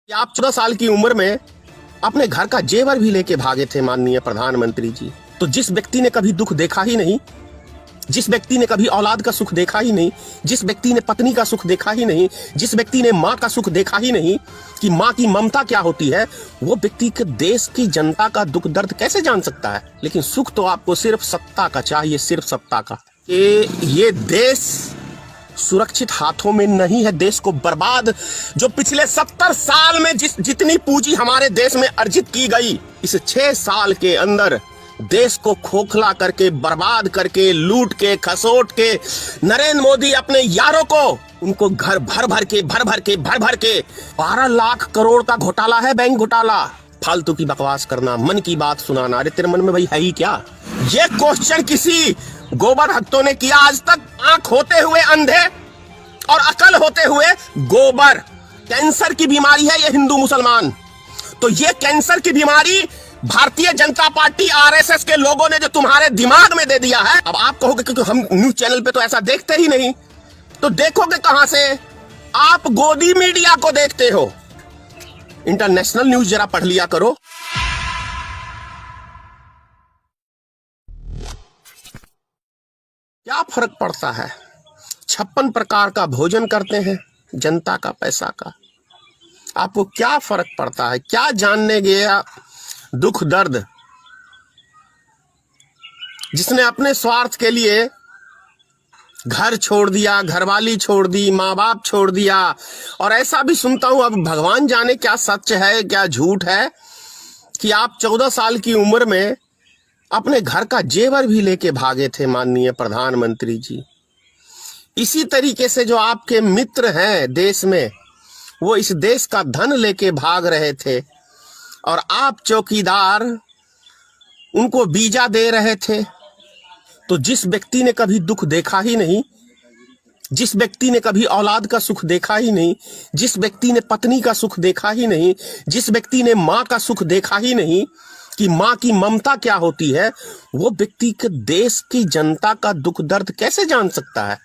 कि आप 14 साल की उम्र में अपने घर का जेवर भी लेके भागे थे माननीय प्रधानमंत्री जी। तो जिस व्यक्ति ने कभी दुख देखा ही नहीं, जिस व्यक्ति ने कभी औलाद का सुख देखा ही नहीं, जिस व्यक्ति ने पत्नी का सुख देखा ही नहीं, जिस व्यक्ति ने माँ का सुख देखा ही नहीं कि माँ की ममता क्या होती है, वो व्यक्ति के देश की जनता का दुख दर्द कैसे जान सकता है। लेकिन सुख तो आपको सिर्फ सत्ता का चाहिए, सिर्फ सत्ता का। ये देश सुरक्षित हाथों में नहीं है। देश को बर्बाद, जो पिछले 70 साल में जितनी पूंजी हमारे देश में अर्जित की गई, इस 6 साल के अंदर देश को खोखला करके, बर्बाद करके, लूट के, खसोट के नरेंद्र मोदी अपने यारों को, उनको घर भर भर के 12 लाख करोड़ का घोटाला है, बैंक घोटाला। फालतू की बकवास करना, मन की बात सुनाना। अरे तेरे मन में भाई है ही क्या? ये क्वेश्चन किसी गोबर भक्तों ने किया आज तक? आंख होते हुए अंधे और अकल होते हुए गोबर। कैंसर की बीमारी है ये हिंदू मुसलमान। तो ये कैंसर की बीमारी भारतीय जनता पार्टी आरएसएस के लोगों ने जो तुम्हारे दिमाग में दे दिया है। अब आप कहोगे क्योंकि हम न्यूज चैनल पे तो ऐसा देखते ही नहीं, तो देखोगे कहां से? आप गोदी मीडिया को देखते हो। इंटरनेशनल न्यूज जरा पढ़ लिया करो। क्या फर्क पड़ता है? 56 प्रकार का भोजन करते हैं जनता का पैसा का। आपको क्या फर्क पड़ता है? क्या जानने गया दुख दर्द? जिसने अपने स्वार्थ के लिए घर छोड़ दिया, घरवाली छोड़ दी, माँ बाप छोड़ दिया। और ऐसा भी सुनता हूं, अब भगवान जाने क्या सच है क्या झूठ है, कि आप 14 साल की उम्र में अपने घर का जेवर भी लेके भागे थे माननीय प्रधानमंत्री जी। इसी तरीके से जो आपके मित्र हैं देश में, वो इस देश का धन लेके भाग रहे थे और आप चौकीदार उनको बीजा दे रहे थे। तो जिस व्यक्ति ने कभी दुख देखा ही नहीं, जिस व्यक्ति ने कभी औलाद का सुख देखा ही नहीं, जिस व्यक्ति ने पत्नी का सुख देखा ही नहीं, जिस व्यक्ति ने माँ का सुख देखा ही नहीं कि माँ की ममता क्या होती है, वो व्यक्ति के देश की जनता का दुख दर्द कैसे जान सकता है?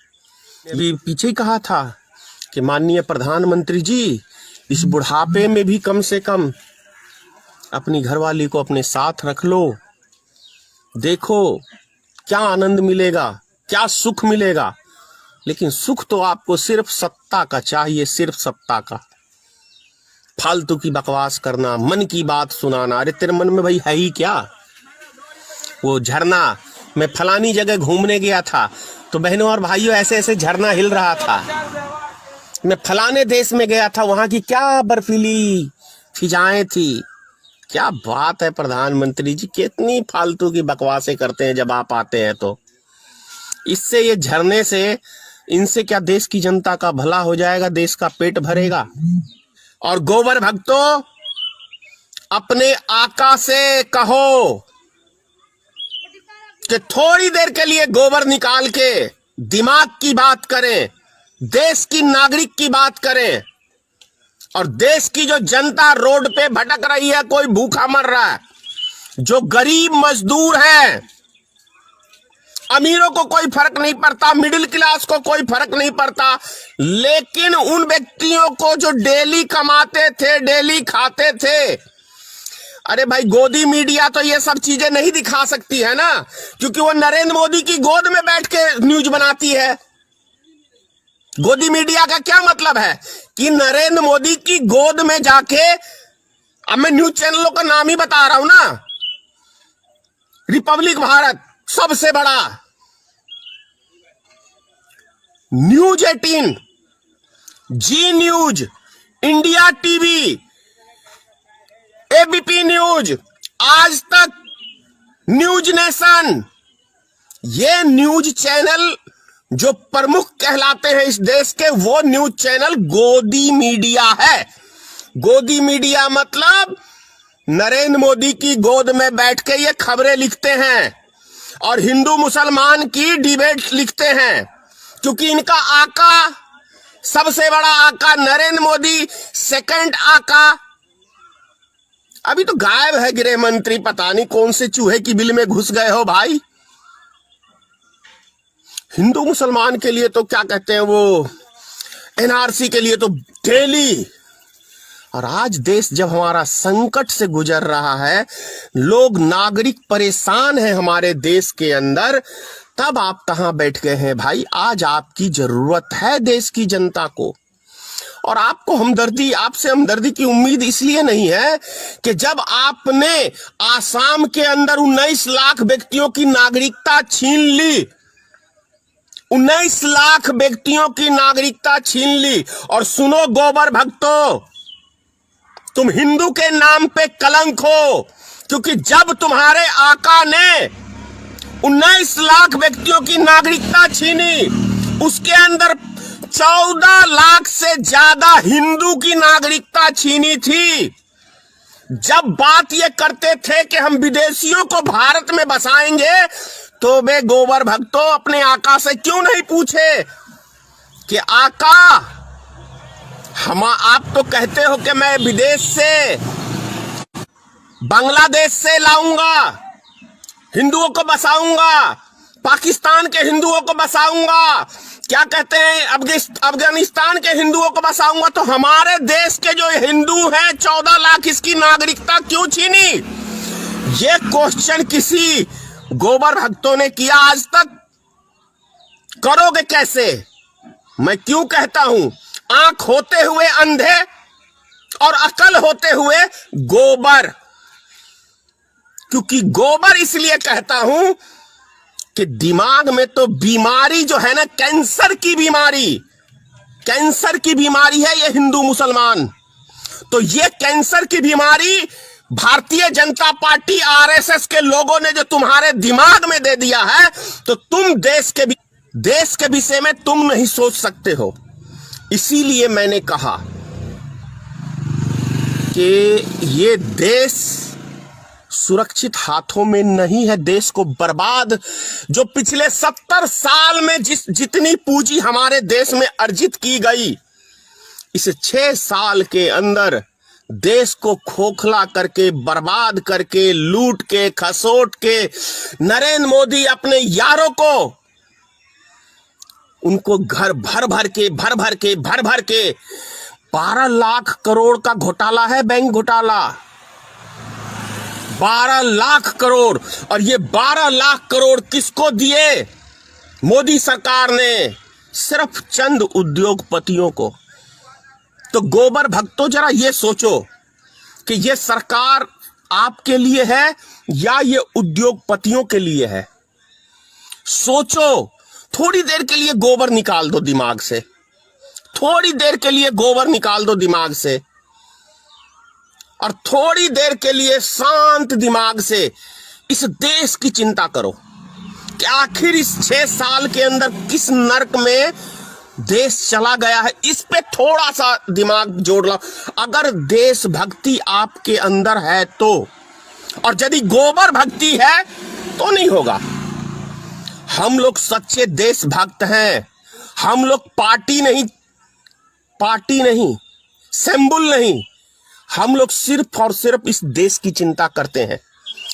अभी पीछे ही कहा था कि माननीय प्रधानमंत्री जी, इस बुढ़ापे में भी कम से कम अपनी घरवाली को अपने साथ रख लो। देखो क्या आनंद मिलेगा, क्या सुख मिलेगा। लेकिन सुख तो आपको सिर्फ सत्ता का चाहिए, सिर्फ सत्ता का। फालतू की बकवास करना, मन की बात सुनाना। अरे तेरे मन में भाई है ही क्या? वो झरना, मैं फलानी जगह घूमने गया था तो बहनों और भाइयों ऐसे ऐसे झरना हिल रहा था। मैं फलाने देश में गया था, वहां की क्या बर्फीली फिजाएं थी। क्या बात है प्रधानमंत्री जी, कितनी फालतू की बकवासें करते हैं जब आप आते हैं तो। इससे, ये झरने से, इनसे क्या देश की जनता का भला हो जाएगा, देश का पेट भरेगा? और गोबर भक्तों, अपने आका से कहो कि थोड़ी देर के लिए गोबर निकाल के दिमाग की बात करें, देश की नागरिक की बात करें। और देश की जो जनता रोड पे भटक रही है, कोई भूखा मर रहा है, जो गरीब मजदूर हैं, अमीरों को कोई फर्क नहीं पड़ता, मिडिल क्लास को कोई फर्क नहीं पड़ता, लेकिन उन व्यक्तियों को जो डेली कमाते थे, डेली खाते थे। अरे भाई, गोदी मीडिया तो ये सब चीजें नहीं दिखा सकती है ना, क्योंकि वो नरेंद्र मोदी की गोद में बैठ के न्यूज बनाती है। गोदी मीडिया का क्या मतलब है कि नरेंद्र मोदी की गोद में जाके, अब मैं न्यूज चैनलों का नाम ही बता रहा हूं ना, रिपब्लिक भारत सबसे बड़ा, news 18, Zee news, India TV, ABP news, Aaj Tak, news nation, ये न्यूज चैनल जो प्रमुख कहलाते हैं इस देश के, वो न्यूज चैनल गोदी मीडिया है। गोदी मीडिया मतलब नरेंद्र मोदी की गोद में बैठ के ये खबरें लिखते हैं और हिंदू मुसलमान की डिबेट लिखते हैं, क्योंकि इनका आका, सबसे बड़ा आका नरेंद्र मोदी, सेकंड आका अभी तो गायब है। गृह मंत्री पता नहीं कौन से चूहे की बिल में घुस गए हो भाई। हिंदू मुसलमान के लिए तो क्या कहते हैं वो, एनआरसी के लिए तो डेली और आज देश जब हमारा संकट से गुजर रहा है, लोग नागरिक परेशान हैं हमारे देश के अंदर, तब आप कहां बैठ गए हैं भाई? आज आपकी जरूरत है देश की जनता को, और आपको हमदर्दी, आपसे हमदर्दी की उम्मीद इसलिए नहीं है कि जब आपने आसाम के अंदर 19 लाख व्यक्तियों की नागरिकता छीन ली, 19 लाख व्यक्तियों की नागरिकता छीन ली। और सुनो गोबर भक्तों, तुम हिंदू के नाम पे कलंक हो, क्योंकि जब तुम्हारे आका ने 19 लाख व्यक्तियों की नागरिकता छीनी, उसके अंदर 14 लाख से ज्यादा हिंदू की नागरिकता छीनी थी। जब बात ये करते थे कि हम विदेशियों को भारत में बसाएंगे, तो वे गोबर भक्तों अपने आका से क्यों नहीं पूछे कि आका, आप तो कहते हो कि मैं विदेश से, बांग्लादेश से लाऊंगा, हिंदुओं को बसाऊंगा, पाकिस्तान के हिंदुओं को बसाऊंगा, क्या कहते हैं, अफगानिस्तान के हिंदुओं को बसाऊंगा, तो हमारे देश के जो हिंदू हैं 14 लाख, इसकी नागरिकता क्यों छीनी? ये क्वेश्चन किसी गोबर भक्तों ने किया आज तक? करोगे कैसे? मैं क्यों कहता हूं, आंख होते हुए अंधे और अकल होते हुए गोबर। क्योंकि गोबर इसलिए कहता हूं कि दिमाग में तो बीमारी जो है ना, कैंसर की बीमारी है ये हिंदू मुसलमान। तो ये कैंसर की बीमारी भारतीय जनता पार्टी आरएसएस के लोगों ने जो तुम्हारे दिमाग में दे दिया है, तो तुम देश के विषय में तुम नहीं सोच सकते हो। इसीलिए मैंने कहा कि ये देश सुरक्षित हाथों में नहीं है। देश को बर्बाद, जो पिछले 70 साल में जितनी पूंजी हमारे देश में अर्जित की गई, इस 6 साल के अंदर देश को खोखला करके, बर्बाद करके, लूट के, खसोट के, नरेंद्र मोदी अपने यारों को, उनको घर भर भर के 12 लाख करोड़ का घोटाला है, बैंक घोटाला, 12 लाख करोड़। और ये 12 लाख करोड़ किसको दिए? मोदी सरकार ने सिर्फ चंद उद्योगपतियों को। तो गोबर भक्तों जरा ये सोचो कि ये सरकार आपके लिए है या ये उद्योगपतियों के लिए है? सोचो, थोड़ी देर के लिए गोबर निकाल दो दिमाग से, थोड़ी देर के लिए गोबर निकाल दो दिमाग से, और थोड़ी देर के लिए शांत दिमाग से इस देश की चिंता करो कि आखिर इस 6 साल के अंदर किस नर्क में देश चला गया है। इस पे थोड़ा सा दिमाग जोड़ लो, अगर देशभक्ति आपके अंदर है तो। और यदि गोबर भक्ति है तो नहीं होगा। हम लोग सच्चे देशभक्त हैं। हम लोग पार्टी नहीं, सिंबल नहीं, हम लोग सिर्फ और सिर्फ इस देश की चिंता करते हैं,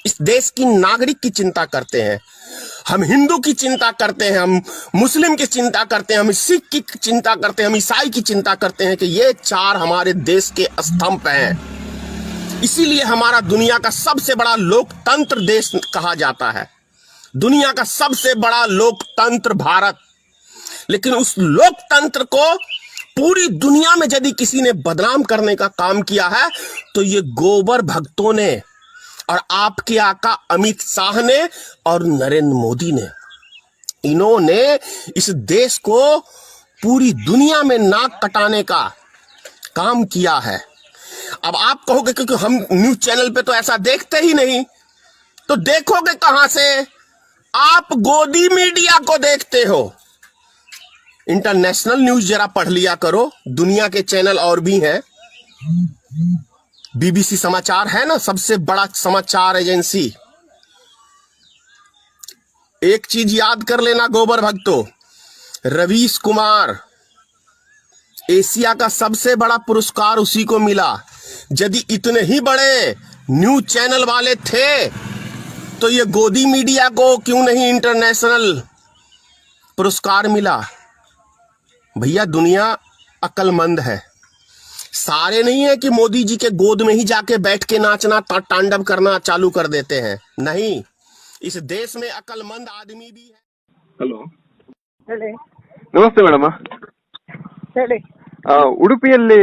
इस देश की नागरिक की चिंता करते हैं। हम हिंदू की चिंता करते हैं, हम मुस्लिम की चिंता करते हैं, हम सिख की चिंता करते हैं, हम ईसाई की चिंता करते हैं कि ये 4 हमारे देश के स्तंभ हैं। इसीलिए हमारा दुनिया का सबसे बड़ा लोकतंत्र देश कहा जाता है, दुनिया का सबसे बड़ा लोकतंत्र भारत। लेकिन उस लोकतंत्र को पूरी दुनिया में यदि किसी ने बदनाम करने का काम किया है तो ये गोबर भक्तों ने, और आपके आका अमित शाह ने और नरेंद्र मोदी ने। इन्होंने इस देश को पूरी दुनिया में नाक कटाने का काम किया है। अब आप कहोगे क्योंकि हम न्यूज चैनल पे तो ऐसा देखते ही नहीं, तो देखोगे कहां से? आप गोदी मीडिया को देखते हो। इंटरनेशनल न्यूज जरा पढ़ लिया करो, दुनिया के चैनल और भी हैं। बीबीसी समाचार है ना, सबसे बड़ा समाचार एजेंसी। एक चीज याद कर लेना गोबर भक्तों, रवीश कुमार, एशिया का सबसे बड़ा पुरस्कार उसी को मिला। यदि इतने ही बड़े न्यूज चैनल वाले थे तो ये गोदी मीडिया को क्यों नहीं इंटरनेशनल पुरस्कार मिला? भैया दुनिया अक्लमंद है, सारे नहीं है कि मोदी जी के गोद में ही जाके बैठ के नाचना तांडव करना चालू कर देते हैं। नहीं, इस देश में अक्लमंद आदमी भी है। ಹಲೋ, ಹೇಳಿ ನಮಸ್ತೆ ಮೇಡಮ್. ಹೇಳಿ. ಉಡುಪಿಯಲ್ಲಿ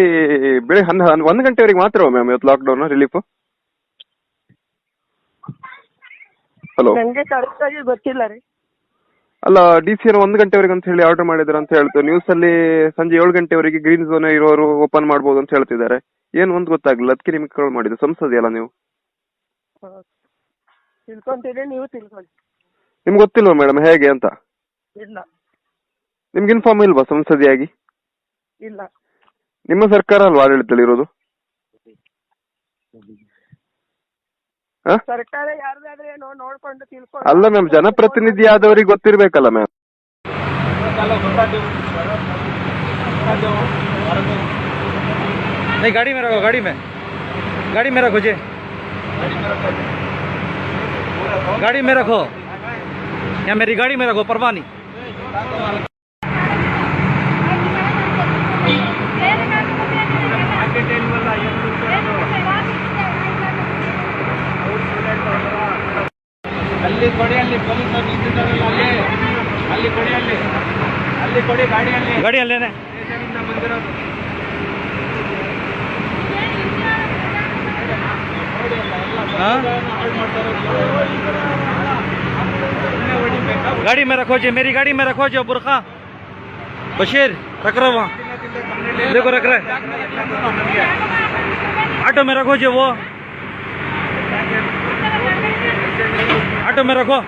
ಬೆಳಗ್ಗೆ 1 ಗಂಟೆವರೆಗೆ ಮಾತ್ರ ಮ್ಯಾಮ್ ಇವತ್ತು ಲಾಕ್ಡೌನ್ ರಿಲೀಫ್? ಹಲೋ, ನನಗೆ ಕರೆಕ್ಟ್ ಆಗಿ ಗೊತ್ತಿಲ್ಲ ರೀ. ಅಲ್ಲ, DC 1 ಗಂಟೆವರೆಗೆ ಅಂತ ಹೇಳಿ ಆರ್ಡರ್ ಮಾಡಿದಾರೆ ಅಂತ ಹೇಳ್ತಾರೆ ನ್ಯೂಸ್ ಅಲ್ಲಿ. ಸಂಜೆ 7 ಗಂಟೆವರೆಗೆ ಗ್ರೀನ್ ಝೋನ್ ಇರೋರು ಓಪನ್ ಮಾಡ್ಬೋದು ಅಂತ ಹೇಳ್ತಿದ್ದಾರೆ. ಏನು ಒಂದು ಗೊತ್ತಾಗ್ಲಿಲ್ಲ, ಅದಕ್ಕೆ ನಿಮ್ಗೆ ಕಾಲ್ ಮಾಡಿದ್ದು. ಸಂಸದಿ ಅಲ್ಲ ನೀವು? ತಿಳ್ಕೊಂತೀರಿ, ನೀವು ತಿಳ್ಕೊಳ್ಳಿ. ನಿಮ್ಗೆ ಗೊತ್ತಿಲ್ವಾ ಮೇಡಮ್ ಹೇಗೆ ಅಂತ? ಇಲ್ಲ ನಿಮ್ಗೆ ಇನ್ಫಾರ್ಮ್ ಇಲ್ವಾ ಸಂಸದಿಯಾಗಿ? ಇಲ್ಲ. ನಿಮ್ಮ ಸರ್ಕಾರ ಅಲ್ವಾ ಆಡಳಿತದಲ್ಲಿ ಇರೋದು? ಸರ್ಕಾರ ಯಾರ್ದಾದ್ರೆ ನೋಡ್ಕೊಂಡು ತಿಳ್ಕೊಂಡು. ಅಲ್ಲ ಮ್ಯಾಮ್, ಜನಪ್ರತಿನಿಧಿ ಆದವರಿಗೆ ಗೊತ್ತಿರ್ಬೇಕಲ್ಲ ಮ್ಯಾಮ್. नहीं, गाड़ी में रखो, गाड़ी में रखो जी, गाड़ी में रखो, या मेरी गाड़ी में रखो, परवाह नहीं। ಅಲ್ಲಿ ಕೊಡಿ, ಅಲ್ಲಿ ಪೊಲೀಸ್ ನಿಂತಿದ್ದಾರಲ್ಲ, ಅಲ್ಲಿ ಕೊಡಿ, ಅಲ್ಲಿ ಕೊಡಿ, ಗಾಡಿ ಅಲ್ಲೇನೆ ಬಂದಿರೋದು. गाड़ी में रखो जी, मेरी गाड़ी में रखो जो बुरखा बशीर रख रहा वहाँ, देखो रख रहे। ऑटो में रखो जी, वो ऑटो में रखो।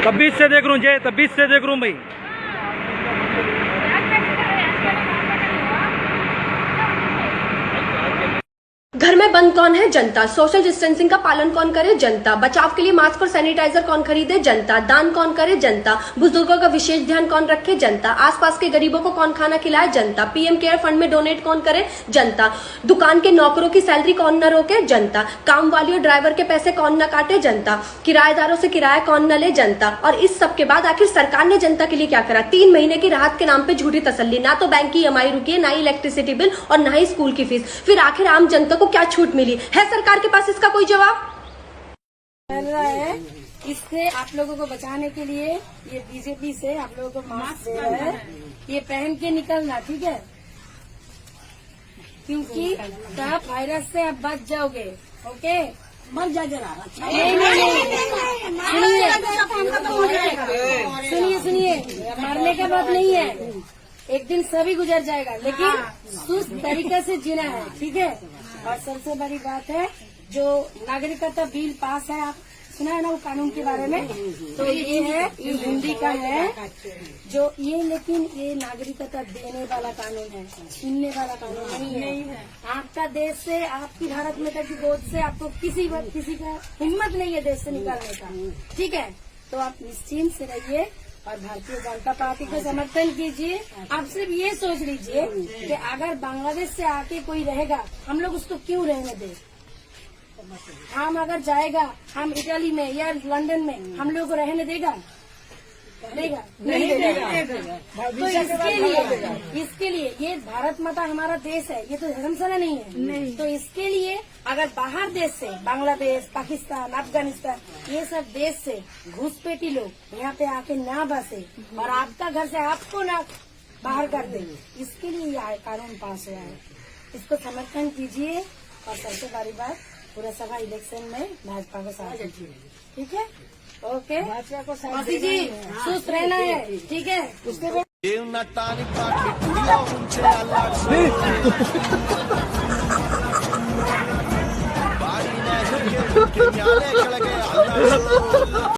तब 20 से देख रहा हूँ जय, तब 20 से देख रहा हूँ भाई। घर में बंद कौन है? जनता। सोशल डिस्टेंसिंग का पालन कौन करे? जनता। बचाव के लिए मास्क और सैनिटाइजर कौन खरीदे? जनता। दान कौन करे? जनता। बुजुर्गों का विशेष ध्यान कौन रखे? जनता। आसपास के गरीबों को कौन खाना खिलाए? जनता। पीएम केयर फंड में डोनेट कौन करे? जनता। दुकान के नौकरों की सैलरी कौन न रोके? जनता। काम वाली और ड्राइवर के पैसे कौन न काटे? जनता। किराएदारों से किराया कौन न ले? जनता। और इस सब के बाद आखिर सरकार ने जनता के लिए क्या करा? 3 महीने की राहत के नाम पे झूठी तसल्ली। ना तो बैंक की EMI रुकी है, ना ही इलेक्ट्रिसिटी बिल और ना ही स्कूल की फीस। फिर आखिर आम जनता को क्या छूट मिली है? सरकार के पास इसका कोई जवाब चल रहा है। इससे आप लोगों को बचाने के लिए ये बीजेपी से आप लोगों को मास्क दे रहे हैं, ये पहन के निकलना, ठीक है? क्योंकि तब वायरस से आप बच जाओगे। ओके, मर जा जरा। सुनिए, मरने का बात नहीं है, एक दिन सभी गुजर जाएगा, लेकिन सुस्त तरीके से जीना है, ठीक है? और सबसे बड़ी बात है, जो नागरिकता बिल पास है, आप सुना है ना वो कानून के बारे में? तो ये है, ये हिंदी का है जो ये, लेकिन ये नागरिकता देने वाला कानून है, सुनने वाला कानून नहीं है। आपका देश से, आपकी भारत माता की गोद से आपको किसी का हिम्मत नहीं है देश से निकालने का, ठीक है? तो आप निश्चिंत से रहिए और भारतीय जनता पार्टी को समर्थन कीजिए। आप सिर्फ ये सोच लीजिए कि अगर बांग्लादेश से आके कोई रहेगा, हम लोग उसको क्यों रहने दें? हम अगर जाएगा, हम इटली में या लंदन में, हम लोग को रहने देगा? नहीं देगा। तो इसके लिए ये भारत माता हमारा देश है, ये तो धर्मशाला नहीं है। तो इसके लिए अगर बाहर देश से, बांग्लादेश, पाकिस्तान, अफगानिस्तान, ये सब देश से घुसपैठी लोग यहाँ पे आके ना बसे और आपका घर से आपको ना बाहर कर दे, इसके लिए ये कानून पास हुआ है। इसको समर्थन कीजिए और सबसे बड़ी बात, पूरा सभा इलेक्शन में भाजपा को साथ दीजिए, ठीक है? ओके, मौसी जी सुस्त रहना है, ठीक है? उसके बाद